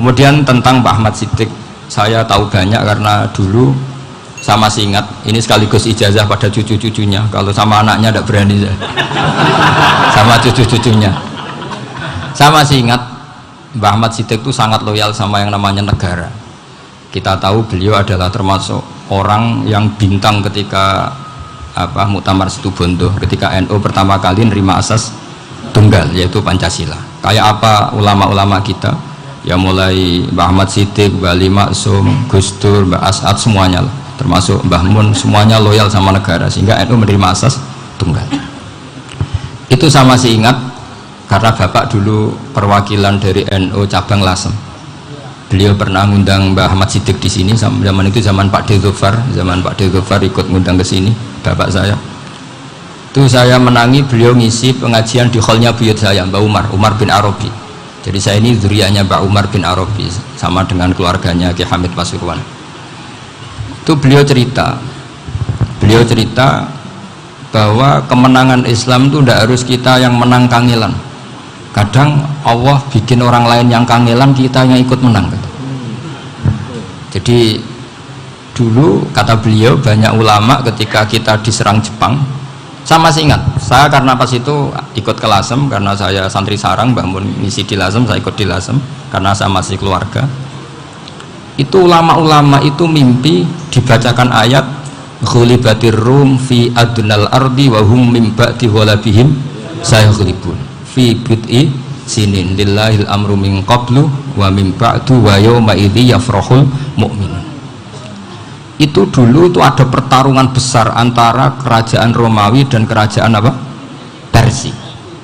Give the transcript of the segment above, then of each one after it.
Kemudian tentang Pak Ahmad Siddiq, saya tahu banyak karena dulu saya masih ingat, ini sekaligus ijazah pada cucu-cucunya. Kalau sama anaknya tidak berani saya. Sama cucu-cucunya. Saya masih ingat Mbah Ahmad Siddiq itu sangat loyal sama yang namanya negara. Kita tahu beliau adalah termasuk orang yang bintang ketika Muktamar Situbondo, ketika NU pertama kali nerima asas tunggal yaitu Pancasila. Kayak apa ulama-ulama kita, ya mulai Mbah Ahmad Siddiq, Mbah Ali Maksum, Gus Dur, Mbah As'ad, semuanya lah, termasuk Mbah Mun, semuanya loyal sama negara sehingga NU menerima asas tunggal. Itu saya masih ingat karena bapak dulu perwakilan dari NU cabang Lasem. Beliau pernah ngundang Mbah Ahmad Siddiq di sini, zaman itu zaman Pak Dzofar ikut ngundang ke sini bapak saya. Itu saya menangi beliau ngisi pengajian di hallnya buyut saya, Mbah Umar bin Arabi. Jadi saya ini zuriyahnya Mbah Umar bin Arabi sama dengan keluarganya Ki Hamid Pasuruan. Itu beliau cerita bahwa kemenangan Islam itu tidak harus kita yang menang kangelan. Kadang Allah bikin orang lain yang kangelan, kita yang ikut menang. Jadi dulu kata beliau, banyak ulama ketika kita diserang Jepang, saya masih ingat, saya karena pas itu ikut ke Lasem, karena saya santri sarang, Mbah Mun ngisi di Lasem, saya ikut di Lasem karena saya masih keluarga. Itu ulama-ulama itu mimpi dibacakan ayat ghulibatir rum fi adnal ardi wa hum min ba'di ghalabihim sayaghlibun fi bid'i sinin lillahil amru min qablu wa min ba'du wa yawma idzi yafrahul mu'minun. Itu dulu itu ada pertarungan besar antara kerajaan Romawi dan kerajaan Persia.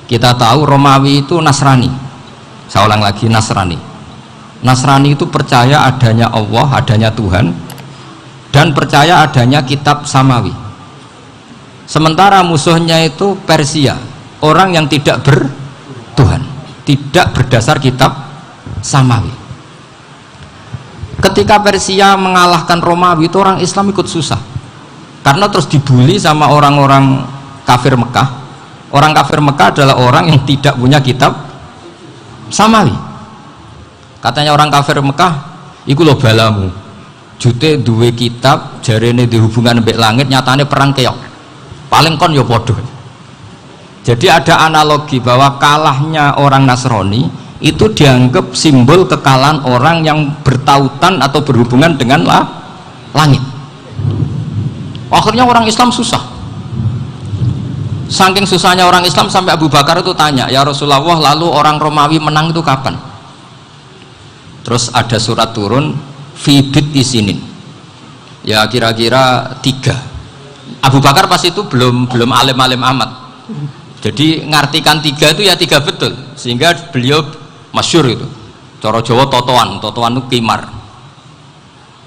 Kita tahu Romawi itu Nasrani. Saya ulang lagi, Nasrani. Nasrani itu percaya adanya Allah, adanya Tuhan, dan percaya adanya kitab samawi. Sementara musuhnya itu Persia, orang yang tidak bertuhan, tidak berdasar kitab samawi. Ketika Persia mengalahkan Romawi, itu orang Islam ikut susah karena terus dibully sama orang-orang kafir Mekah. Orang kafir Mekah adalah orang yang tidak punya kitab samawi. Katanya orang kafir Mekah, iku lo balamu jute duwe kitab jarene di hubungan mbek langit, nyatane perang keok, paling kon yo podo. Jadi ada analogi bahwa kalahnya orang Nasrani itu dianggap simbol kekalahan orang yang bertautan atau berhubungan dengan langit. Akhirnya orang Islam susah. Saking susahnya orang Islam sampai Abu Bakar itu tanya, ya Rasulullah, lalu orang Romawi menang itu kapan? Terus ada surat turun fi bid'i sinin, ya kira-kira 3. Abu Bakar pas itu belum alim-alim amat, jadi ngartikan 3 itu ya 3 betul, sehingga beliau masyhur itu cara Jawa totoan itu kimar.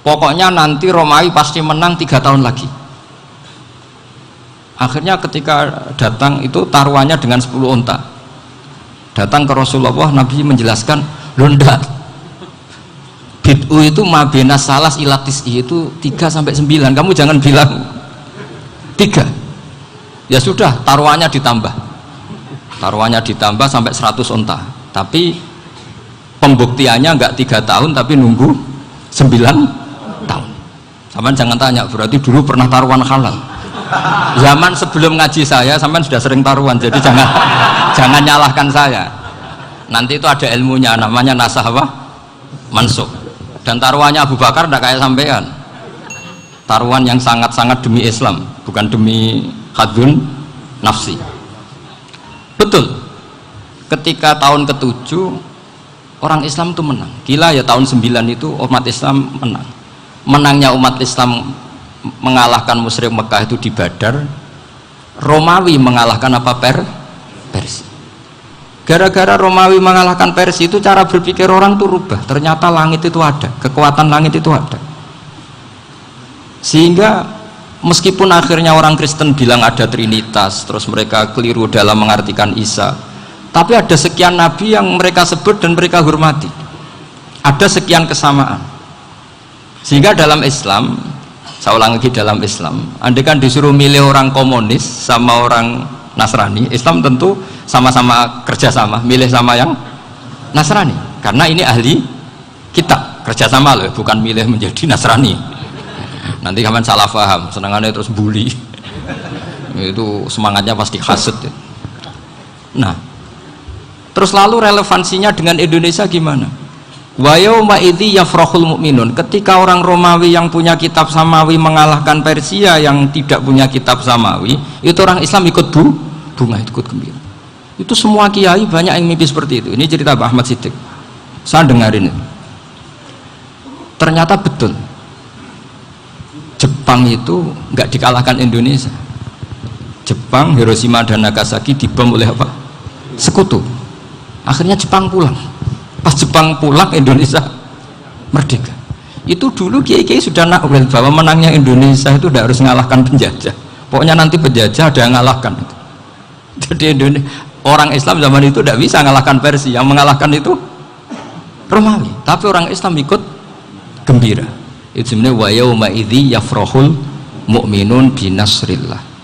Pokoknya nanti Romawi pasti menang 3 tahun lagi. Akhirnya ketika datang itu taruhannya dengan 10 unta, datang ke Rasulullah, Nabi menjelaskan, loh ndak, bid'u itu mabena salas ilatis itu 3-9, kamu jangan bilang 3. Ya sudah, taruhannya ditambah sampai 100 unta, tapi pembuktiannya enggak 3 tahun tapi nunggu 9 tahun. Sampean jangan tanya, berarti dulu pernah taruhan halal. Zaman sebelum ngaji saya sampean sudah sering taruhan, jadi jangan nyalahkan saya. Nanti itu ada ilmunya, namanya nasah mansukh. Dan taruhannya Abu Bakar tidak kayak sampean, taruhan yang sangat-sangat demi Islam, bukan demi hadun nafsi. Betul, ketika tahun ke-7 orang Islam itu menang gila ya, tahun 9 itu umat Islam menang. Menangnya umat Islam mengalahkan musyrik Mekah itu di Badar. Romawi mengalahkan Persia. Gara-gara Romawi mengalahkan Persia itu cara berpikir orang itu rubah, ternyata langit itu ada, kekuatan langit itu ada. Sehingga meskipun akhirnya orang Kristen bilang ada Trinitas, terus mereka keliru dalam mengartikan Isa, tapi ada sekian nabi yang mereka sebut dan mereka hormati, ada sekian kesamaan. Sehingga dalam Islam, saya ulang lagi, dalam Islam andai kan disuruh milih orang komunis sama orang Nasrani, Islam tentu sama-sama kerjasama milih sama yang Nasrani, karena ini ahli kita kerjasama loh, bukan milih menjadi Nasrani. Nanti kapan salah paham, senangannya terus bully. Itu semangatnya pasti hasut. Nah, terus lalu relevansinya dengan Indonesia gimana? Wa yauma idzi yafrahul mu'minun, ketika orang Romawi yang punya kitab Samawi mengalahkan Persia yang tidak punya kitab Samawi, itu orang Islam ikut bunga, ikut gembira. Itu semua kiai banyak yang mimpi seperti itu. Ini cerita Pak Ahmad Siddiq, saya dengarin itu. Ternyata betul, Jepang itu nggak dikalahkan Indonesia. Jepang, Hiroshima dan Nagasaki dibom oleh apa? Sekutu. Akhirnya Jepang pulang. Pas Jepang pulang, Indonesia merdeka. Itu dulu kiai-kiai sudah nakwil bahwa menangnya Indonesia itu tidak harus mengalahkan penjajah. Pokoknya nanti penjajah ada yang mengalahkan. Jadi orang Islam zaman itu tidak bisa mengalahkan Persia. Yang mengalahkan itu Romawi. Tapi orang Islam ikut gembira. Itu sebenarnya wa yauma idzi yafrahul mu'minun binasrillah.